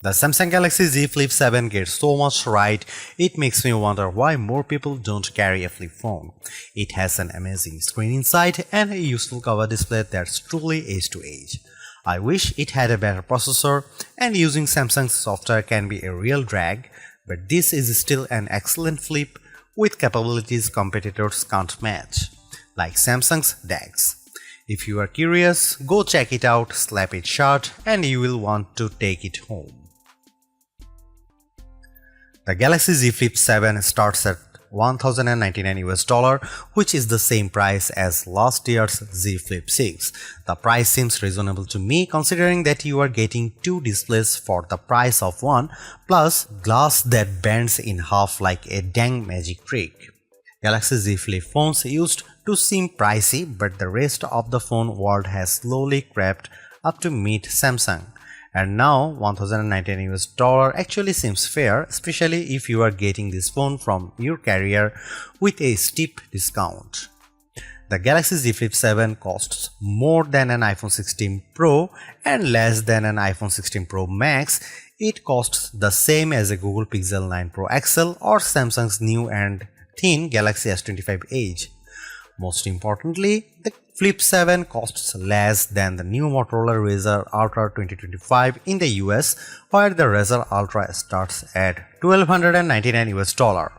The Samsung Galaxy Z Flip 7 gets so much right, it makes me wonder why more people don't carry a flip phone. It has an amazing screen inside and a useful cover display that's truly edge to edge. I wish it had a better processor, and using Samsung's software can be a real drag, but this is still an excellent flip with capabilities competitors can't match, like Samsung's DeX. If you are curious, go check it out, slap it shut, and you will want to take it home. The Galaxy Z Flip 7 starts at $1,099 which is the same price as last year's Z Flip 6. The price seems reasonable to me considering that you are getting two displays for the price of one, plus glass that bends in half like a dang magic trick. Galaxy Z Flip phones used to seem pricey, but the rest of the phone world has slowly crept up to meet Samsung. And now $1,099 actually seems fair, especially if you are getting this phone from your carrier with a steep discount. The Galaxy Z Flip 7 costs more than an iPhone 16 Pro and less than an iPhone 16 Pro Max. It costs the same as a Google Pixel 9 Pro XL or Samsung's new and thin Galaxy S25 Edge. Most importantly, the Flip 7 costs less than the new Motorola Razr Ultra 2025 in the US, where the Razr Ultra starts at $1,299.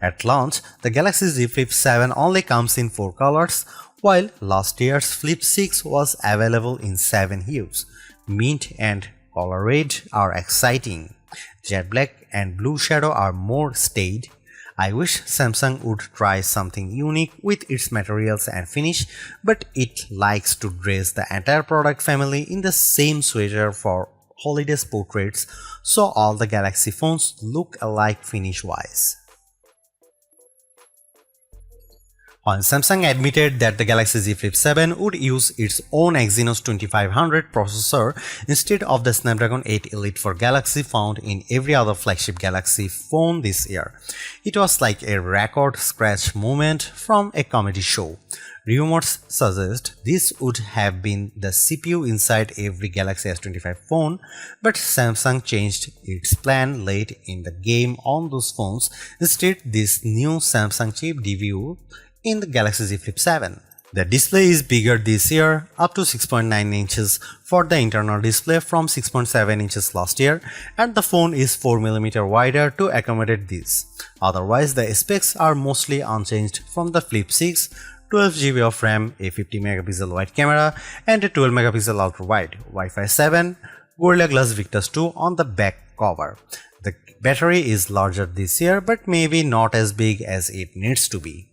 At launch, the Galaxy Z Flip 7 only comes in 4 colors, while last year's Flip 6 was available in 7 hues. Mint and color red are exciting. Jet black and blue shadow are more staid. I wish Samsung would try something unique with its materials and finish, but it likes to dress the entire product family in the same sweater for holidays portraits, so all the Galaxy phones look alike finish-wise. When Samsung admitted that the Galaxy Z Flip 7 would use its own Exynos 2500 processor instead of the Snapdragon 8 Elite for Galaxy found in every other flagship Galaxy phone this year, it was like a record scratch moment from a comedy show. Rumors suggest this would have been the CPU inside every Galaxy S25 phone, but Samsung changed its plan late in the game on those phones. Instead, this new Samsung chip debuted in the Galaxy Z Flip 7. The display is bigger this year, up to 6.9 inches for the internal display from 6.7 inches last year, and the phone is 4mm wider to accommodate this. Otherwise, the specs are mostly unchanged from the Flip 6, 12GB of RAM, a 50MP wide camera, and a 12MP ultra wide, Wi-Fi 7, Gorilla Glass Victus 2 on the back cover. The battery is larger this year, but maybe not as big as it needs to be.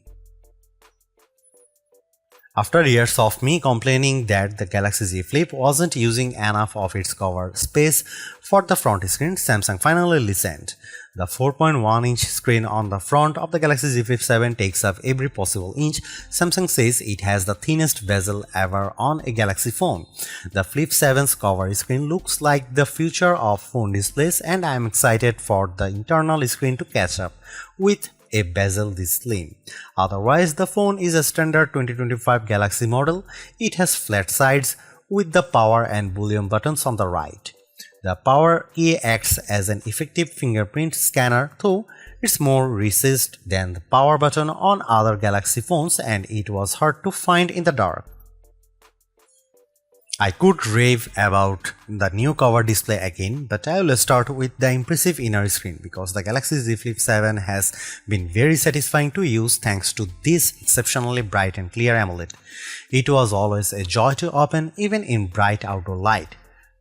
After years of me complaining that the Galaxy Z Flip wasn't using enough of its cover space for the front screen, Samsung finally listened. The 4.1-inch screen on the front of the Galaxy Z Flip 7 takes up every possible inch. Samsung says it has the thinnest bezel ever on a Galaxy phone. The Flip 7's cover screen looks like the future of phone displays, and I am excited for the internal screen to catch up with a bezel this slim. Otherwise, the phone is a standard 2025 Galaxy model. It has flat sides with the power and volume buttons on the right. The power key acts as an effective fingerprint scanner, though it's more recessed than the power button on other Galaxy phones, and it was hard to find in the dark. I could rave about the new cover display again, but I will start with the impressive inner screen because the Galaxy Z Flip 7 has been very satisfying to use thanks to this exceptionally bright and clear AMOLED. It was always a joy to open even in bright outdoor light.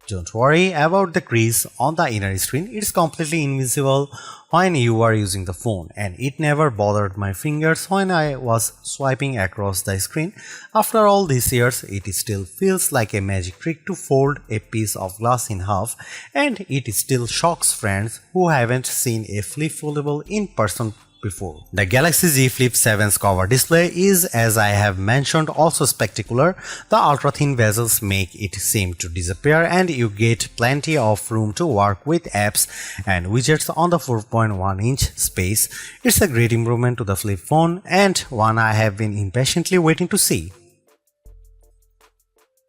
Don't worry about the crease on the inner screen, it's completely invisible when you are using the phone, and it never bothered my fingers when I was swiping across the screen. After all these years, it still feels like a magic trick to fold a piece of glass in half, and it still shocks friends who haven't seen a flip foldable in person before. The Galaxy Z Flip 7's cover display is, as I have mentioned, also spectacular. The ultra-thin bezels make it seem to disappear, and you get plenty of room to work with apps and widgets on the 4.1-inch space. It's a great improvement to the flip phone, and one I have been impatiently waiting to see.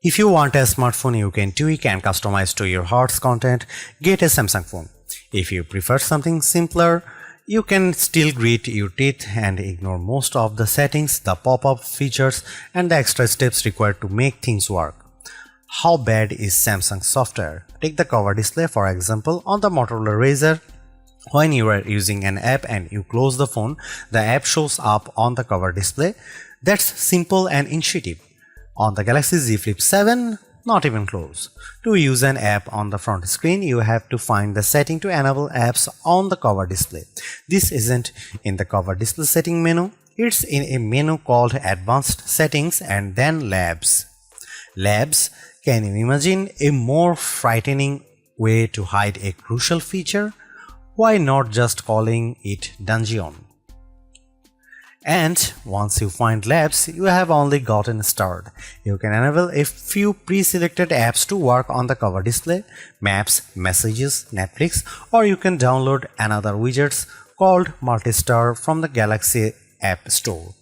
If you want a smartphone you can tweak and customize to your heart's content, get a Samsung phone. If you prefer something simpler, you can still grit your teeth and ignore most of the settings, the pop-up features, and the extra steps required to make things work. How bad is Samsung software? Take the cover display for example. On the Motorola Razr, when you are using an app and you close the phone, the app shows up on the cover display. That's simple and intuitive. On the Galaxy Z Flip 7, not even close. To use an app on the front screen, you have to find the setting to enable apps on the cover display. This isn't in the cover display setting menu, it's in a menu called Advanced Settings and then Labs. Labs, can you imagine a more frightening way to hide a crucial feature? Why not just calling it Dungeon? And once you find Labs, you have only gotten started. You can enable a few pre-selected apps to work on the cover display, Maps, Messages, Netflix, or you can download another widgets called Multistar from the Galaxy App Store.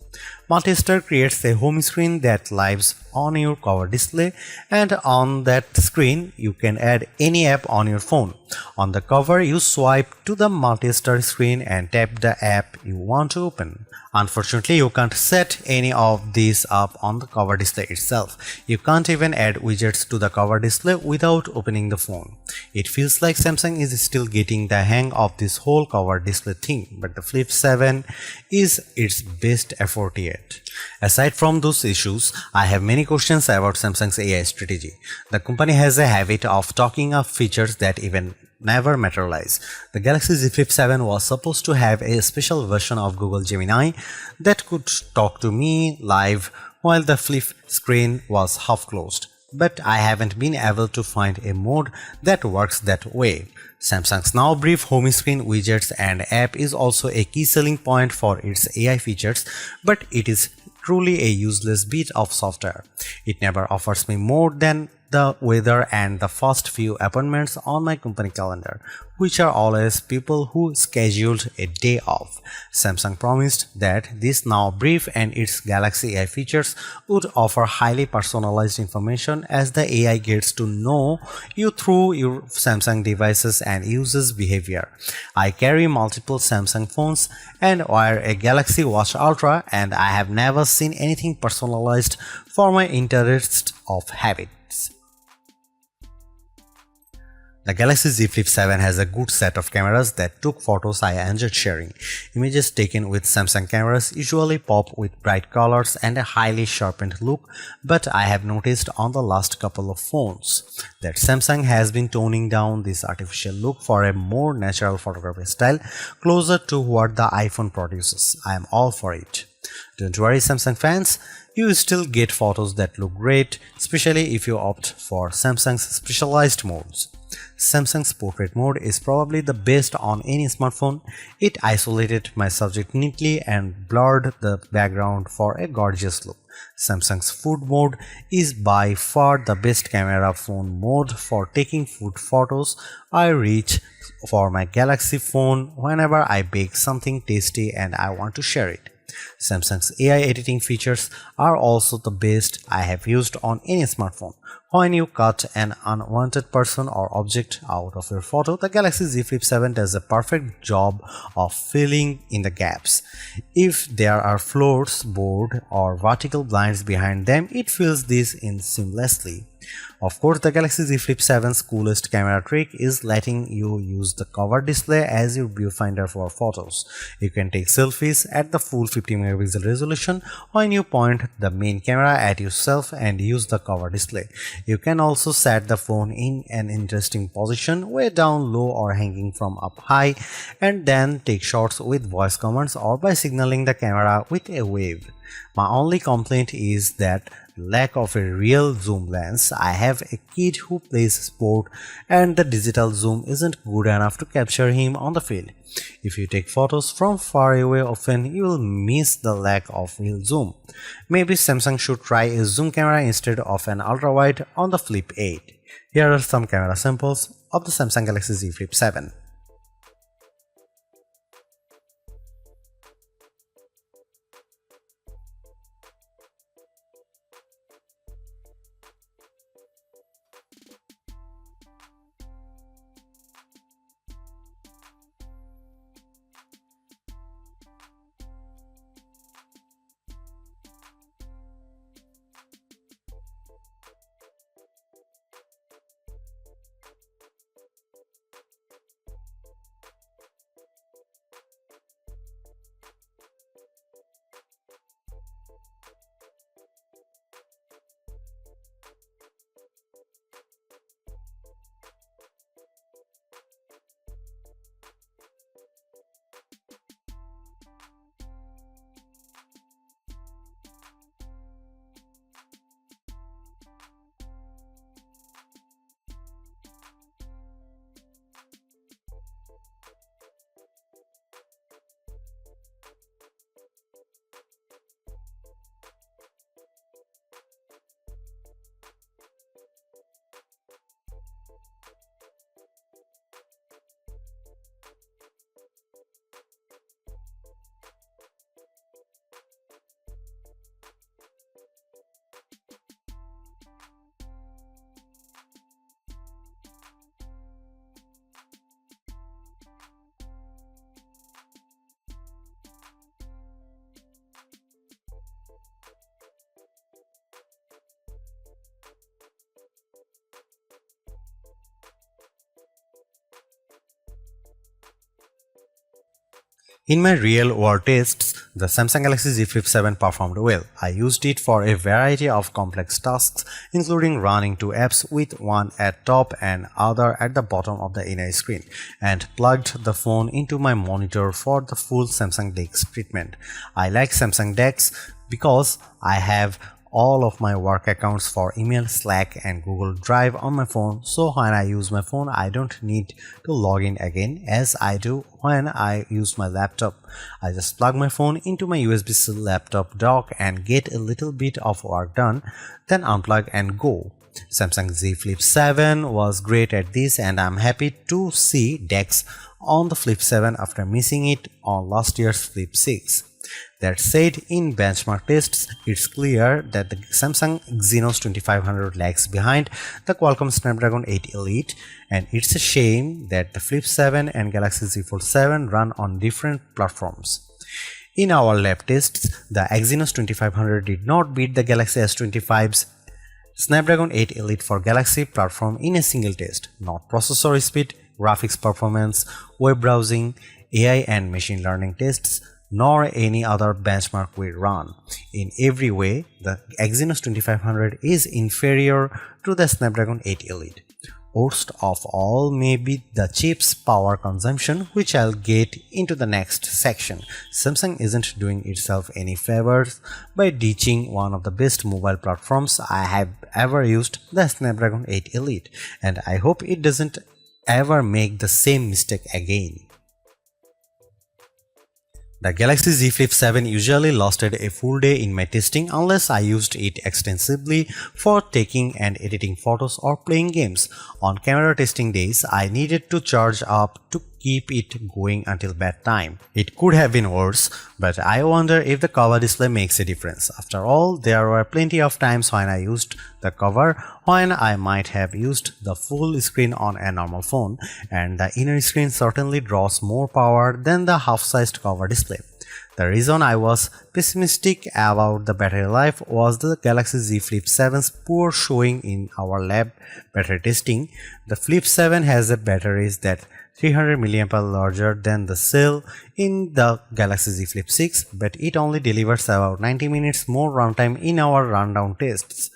Multistar creates a home screen that lives on your cover display, and on that screen you can add any app on your phone. On the cover, you swipe to the Multistar screen and tap the app you want to open. Unfortunately, you can't set any of these up on the cover display itself. You can't even add widgets to the cover display without opening the phone. It feels like Samsung is still getting the hang of this whole cover display thing, but the Flip 7 is its best effort yet. Aside from those issues, I have many questions about Samsung's AI strategy. The company has a habit of talking up features that even never materialize. The Galaxy Z Flip 7 was supposed to have a special version of Google Gemini that could talk to me live while the flip screen was half closed. But I haven't been able to find a mode that works that way. Samsung's now brief home screen, widgets and app is also a key selling point for its AI features, but it is truly a useless bit of software. It never offers me more than the weather and the first few appointments on my company calendar, which are always people who scheduled a day off. Samsung promised that this now brief and its Galaxy AI features would offer highly personalized information as the AI gets to know you through your Samsung devices and users' behavior. I carry multiple Samsung phones and wear a Galaxy Watch Ultra, and I have never seen anything personalized for my interests of habits. The Galaxy Z Flip 7 has a good set of cameras that took photos I enjoyed sharing. Images taken with Samsung cameras usually pop with bright colors and a highly sharpened look, but I have noticed on the last couple of phones that Samsung has been toning down this artificial look for a more natural photography style closer to what the iPhone produces. I am all for it. Don't worry, Samsung fans, you still get photos that look great, especially if you opt for Samsung's specialized modes. Samsung's portrait mode is probably the best on any smartphone. It isolated my subject neatly and blurred the background for a gorgeous look. Samsung's food mode is by far the best camera phone mode for taking food photos. I reach for my Galaxy phone whenever I bake something tasty and I want to share it. Samsung's AI editing features are also the best I have used on any smartphone. When you cut an unwanted person or object out of your photo, the Galaxy Z Flip 7 does a perfect job of filling in the gaps. If there are floors, board, or vertical blinds behind them, it fills these in seamlessly. Of course, the Galaxy Z Flip 7's coolest camera trick is letting you use the cover display as your viewfinder for photos. You can take selfies at the full 50MP resolution when you point the main camera at yourself and use the cover display. You can also set the phone in an interesting position, way down low or hanging from up high, and then take shots with voice commands or by signaling the camera with a wave. My only complaint is that lack of a real zoom lens. I have a kid who plays sport and the digital zoom isn't good enough to capture him on the field. If you take photos from far away often, you will miss the lack of real zoom. Maybe Samsung should try a zoom camera instead of an ultra-wide on the Flip 8. Here are some camera samples of the Samsung Galaxy Z Flip 7. In my real-world tests, the Samsung Galaxy Z Flip 7 performed well. I used it for a variety of complex tasks, including running two apps with one at top and other at the bottom of the inner screen, and plugged the phone into my monitor for the full Samsung DeX treatment. I like Samsung DeX because I have all of my work accounts for email, Slack and Google Drive on my phone, so when I use my phone I don't need to log in again as I do when I use my laptop. I just plug my phone into my USB-C laptop dock and get a little bit of work done, then unplug and go. Samsung Z Flip 7 was great at this, and I'm happy to see DeX on the Flip 7 after missing it on last year's Flip 6. That said, in benchmark tests, it's clear that the Samsung Exynos 2500 lags behind the Qualcomm Snapdragon 8 Elite, and it's a shame that the Flip 7 and Galaxy Z Fold 7 run on different platforms. In our lab tests, the Exynos 2500 did not beat the Galaxy S25's Snapdragon 8 Elite for Galaxy platform in a single test. Not processor speed, graphics performance, web browsing, AI and machine learning tests, nor any other benchmark we run. In every way, the Exynos 2500 is inferior to the Snapdragon 8 Elite. Worst of all may be the chip's power consumption, which I'll get into the next section. Samsung isn't doing itself any favors by ditching one of the best mobile platforms I have ever used, the Snapdragon 8 Elite, and I hope it doesn't ever make the same mistake again. The Galaxy Z Flip 7 usually lasted a full day in my testing unless I used it extensively for taking and editing photos or playing games. On camera testing days, I needed to charge up to keep it going until bedtime. It could have been worse, but I wonder if the cover display makes a difference. After all, there were plenty of times when I used the cover when I might have used the full screen on a normal phone, and the inner screen certainly draws more power than the half-sized cover display. The reason I was pessimistic about the battery life was the Galaxy Z Flip 7's poor showing in our lab battery testing. The Flip 7 has a batteries that 300 mAh larger than the cell in the Galaxy Z Flip 6, but it only delivers about 90 minutes more runtime in our rundown tests.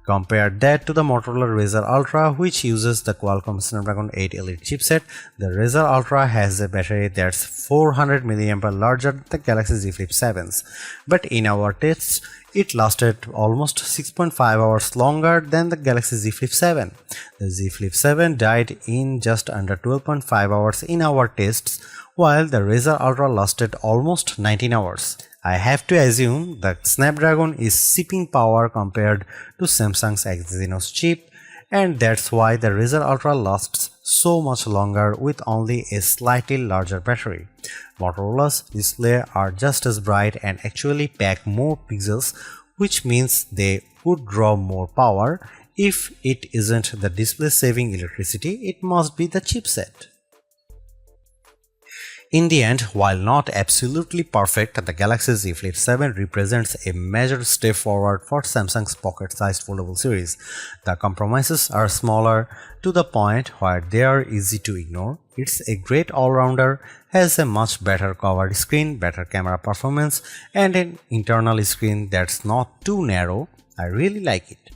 Compare that to the Motorola Razr Ultra, which uses the Qualcomm Snapdragon 8 Elite chipset. The Razr Ultra has a battery that's 400 mAh larger than the Galaxy Z Flip 7's, but in our tests, it lasted almost 6.5 hours longer than the Galaxy Z Flip 7. The Z Flip 7 died in just under 12.5 hours in our tests, while the Razr Ultra lasted almost 19 hours. I have to assume that Snapdragon is sipping power compared to Samsung's Exynos chip, and that's why the Razr Ultra lasts so much longer with only a slightly larger battery. Motorola's displays are just as bright and actually pack more pixels, which means they would draw more power. If it isn't the display saving electricity, it must be the chipset. In the end, while not absolutely perfect, the Galaxy Z Flip 7 represents a major step forward for Samsung's pocket-sized foldable series. The compromises are smaller to the point where they are easy to ignore. It's a great all-rounder, has a much better covered screen, better camera performance, and an internal screen that's not too narrow. I really like it.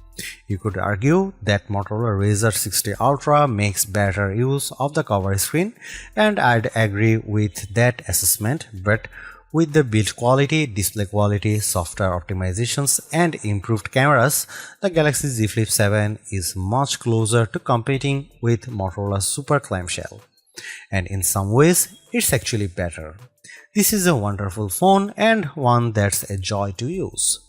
You could argue that Motorola Razr 60 Ultra makes better use of the cover screen, and I'd agree with that assessment, but with the build quality, display quality, software optimizations, and improved cameras, the Galaxy Z Flip 7 is much closer to competing with Motorola's Super Clamshell. And in some ways, it's actually better. This is a wonderful phone and one that's a joy to use.